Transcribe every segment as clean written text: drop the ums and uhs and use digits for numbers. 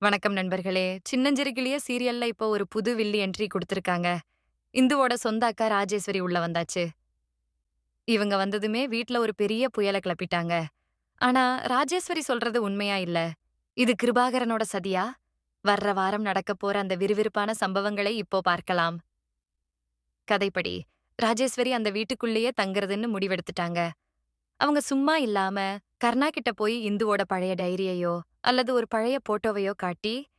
வணக்கம் நண்பர்களே. சின்னஞ்சிறுகிளிய சீரியல்ல இப்போ ஒரு புது வில்லி என்ட்ரி குடுத்திருக்காங்க. இந்துவோட சொந்த அக்கா ராஜேஸ்வரி உள்ள வந்தாச்சு. இவங்க வந்ததுமே வீட்ல ஒரு பெரிய புயல கிளப்பிட்டாங்க. ஆனா ராஜேஸ்வரி சொல்றது உண்மையா இல்ல. இது கிருபாகரனோட சதியா? வர்ற வாரம் நடக்கப் போற அந்த விறுவிறுப்பான சம்பவங்களை இப்போ பார்க்கலாம். கதைப்படி ராஜேஸ்வரி அந்த வீட்டுக்குள்ளேயே தங்குறதுன்னு முடிவெடுத்துட்டாங்க. அவங்க சும்மா இல்லாம கர்ணா கிட்ட போய் இந்துவோட பழைய டைரியையோ அல்லது ஒரு பழைய போட்டோவையோ காட்டி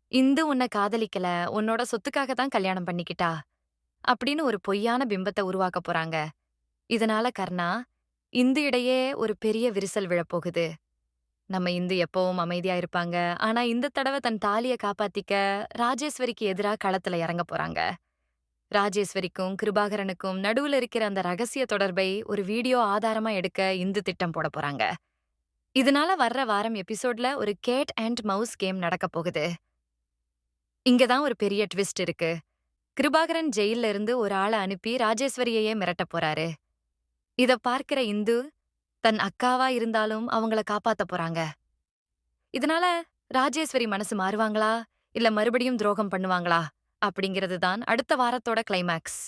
இந்து உன்ன காதலிக்கல, உன்னோட சொத்துக்காக தான் கல்யாணம் பண்ணிக்கிட்டா. அப்படின்னு ஒரு பொய்யான பிம்பத்த உருவாக்க போறாங்க. இதனால கர்ணா, இந்து இடையே ஒரு பெரிய விரிசல் விழப்போகுது. நம்ம இந்து எப்பவும் அமைதியா இருப்பாங்க. ஆனா இந்த தடவ தன் தாலிய காப்பாத்திக்க ராஜேஸ்வரிக்கு எதிரா களத்துல இறங்க போறாங்க. ராஜேஸ்வரிக்கும் கிருபாகரனுக்கும் நடுவுல இருக்கிற அந்த ரகசிய தொடர்பை ஒரு வீடியோ ஆதாரமா எடுக்க இந்து திட்டம் போட போறாங்க. இதனால வர்ற வாரம் எபிசோட்ல ஒரு கேட் அண்ட் மவுஸ் கேம் நடக்கப் போகுது. இங்க தான் ஒரு பெரிய ட்விஸ்ட் இருக்கு. கிருபாகரன் ஜெயில்ல இருந்து ஒரு ஆள அனுப்பி ராஜேஸ்வரியையே மிரட்டப் போறாரு. இத பார்க்கிற இந்து தன் அக்காவா இருந்தாலும் அவங்கள காப்பாத்தப் போறாங்க. இதனால ராஜேஸ்வரி மனசு மாறுவாங்களா? இல்ல மறுபடியும் துரோகம் பண்ணுவாங்களா? அப்படிங்கிறது தான் அடுத்த வாரத்தோட கிளைமாக்ஸ்.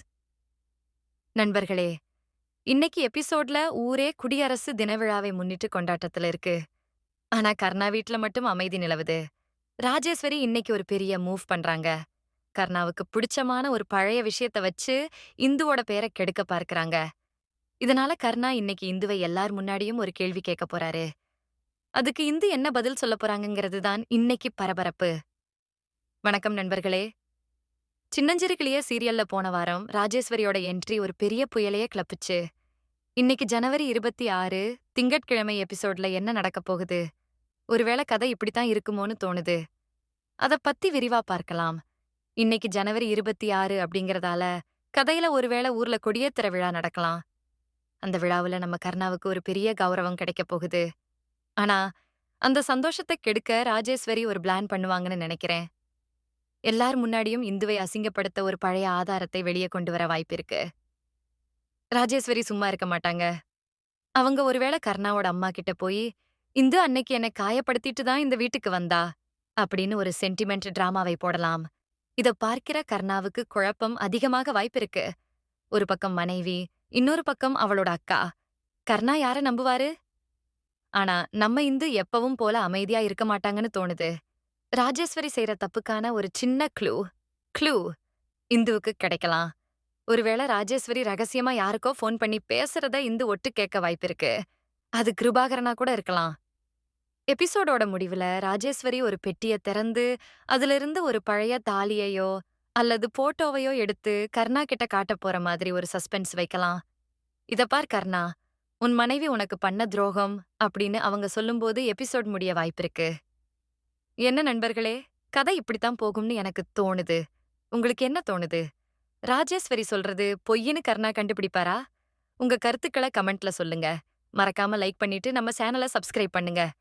நண்பர்களே, இன்னைக்கு எபிசோட்ல ஊரே குடியரசு தின விழாவை முன்னிட்டு கொண்டாட்டத்துல இருக்கு. ஆனா கர்ணா வீட்ல மட்டும் அமைதி நிலவுது. ராஜேஸ்வரி இன்னைக்கு ஒரு பெரிய மூவ் பண்றாங்க. கர்ணாவுக்கு பிடிச்சமான ஒரு பழைய விஷயத்த வச்சு இந்துவோட பேர கெடுக்க பார்க்கறாங்க. இதனால கர்ணா இன்னைக்கு இந்துவை எல்லார் முன்னாடியும் ஒரு கேள்வி கேட்க போறாரு. அதுக்கு இந்து என்ன பதில் சொல்லப் போறாங்கங்கிறது தான் இன்னைக்கு பரபரப்பு. வணக்கம் நண்பர்களே. சின்னஞ்சிறு கிளிய சீரியல்ல போன வாரம் ராஜேஸ்வரியோட என்ட்ரி ஒரு பெரிய புயலையே கிளப்புச்சு. இன்னைக்கு ஜனவரி 26 திங்கட்கிழமை எபிசோட்ல என்ன நடக்கப் போகுது? ஒருவேளை கதை இப்படித்தான் இருக்குமோன்னு தோணுது. அத பத்தி விரிவா பார்க்கலாம். இன்னைக்கு ஜனவரி 26 அப்படிங்கறதால கதையில ஒருவேளை ஊர்ல கொடியேத்துற விழா நடக்கலாம். அந்த விழாவுல நம்ம கர்ணாவுக்கு ஒரு பெரிய கௌரவம் கிடைக்கப் போகுது. ஆனா, அந்த சந்தோஷத்த கெடுக்க ராஜேஸ்வரி ஒரு பிளான் பண்ணுவாங்கன்னு நெனைக்கிறேன். எல்லார் முன்னாடியும் இந்துவை அசிங்கப்படுத்த ஒரு பழைய ஆதாரத்தை வெளிய கொண்டு வர வாய்ப்பிருக்கு. ராஜேஸ்வரி சும்மா இருக்க மாட்டாங்க. அவங்க ஒருவேளை கர்ணாவோட அம்மா கிட்ட போய், "இந்து அன்னைக்கு என்ன காயப்படுத்திட்டு தான் இந்த வீட்டுக்கு வந்தா" அப்படின்னு ஒரு சென்டிமெண்ட் டிராமாவை போடலாம். இத பார்க்கிற கர்ணாவுக்கு குழப்பம் அதிகமாக வாய்ப்பிருக்கு. ஒரு பக்கம் மனைவி, இன்னொரு பக்கம் அவளோட அக்கா. கர்ணா யார நம்புவாரு? ஆனா, நம்ம இந்து எப்பவும் போல அமைதியா இருக்க மாட்டாங்கன்னு தோணுது. ராஜேஸ்வரி செய்ற தப்புக்கான ஒரு சின்ன க்ளூ இந்துவுக்கு கிடைக்கலாம். ஒருவேளை ராஜேஸ்வரி ரகசியமா யாருக்கோ ஃபோன் பண்ணி பேசுறத இந்து ஒட்டு கேட்க வாய்ப்பிருக்கு. அது கிருபாகரனா கூட இருக்கலாம். எபிசோடோட முடிவுல ராஜேஸ்வரி ஒரு பெட்டிய திறந்து, அதிலிருந்து ஒரு பழைய தாலியையோ அல்லது போட்டோவையோ எடுத்து கர்ணா கிட்ட காட்டப் போற மாதிரி ஒரு சஸ்பென்ஸ் வைக்கலாம். "இத பார் கர்ணா, உன் மனைவி உனக்கு பண்ண துரோகம்" அப்படின்னு அவங்க சொல்லும்போது எபிசோட் முடிய வாய்ப்பிருக்கு. என்ன நண்பர்களே, கதை இப்படித்தான் போகும்னு எனக்கு தோணுது. உங்களுக்கு என்ன தோணுது? ராஜேஸ்வரி சொல்றது பொய்ன்னு கர்ணா கண்டுபிடிப்பாரா? உங்க கருத்துக்கள கமெண்ட்ல சொல்லுங்க. மறக்காம லைக் பண்ணிட்டு நம்ம சேனல சப்ஸ்கிரைப் பண்ணுங்க.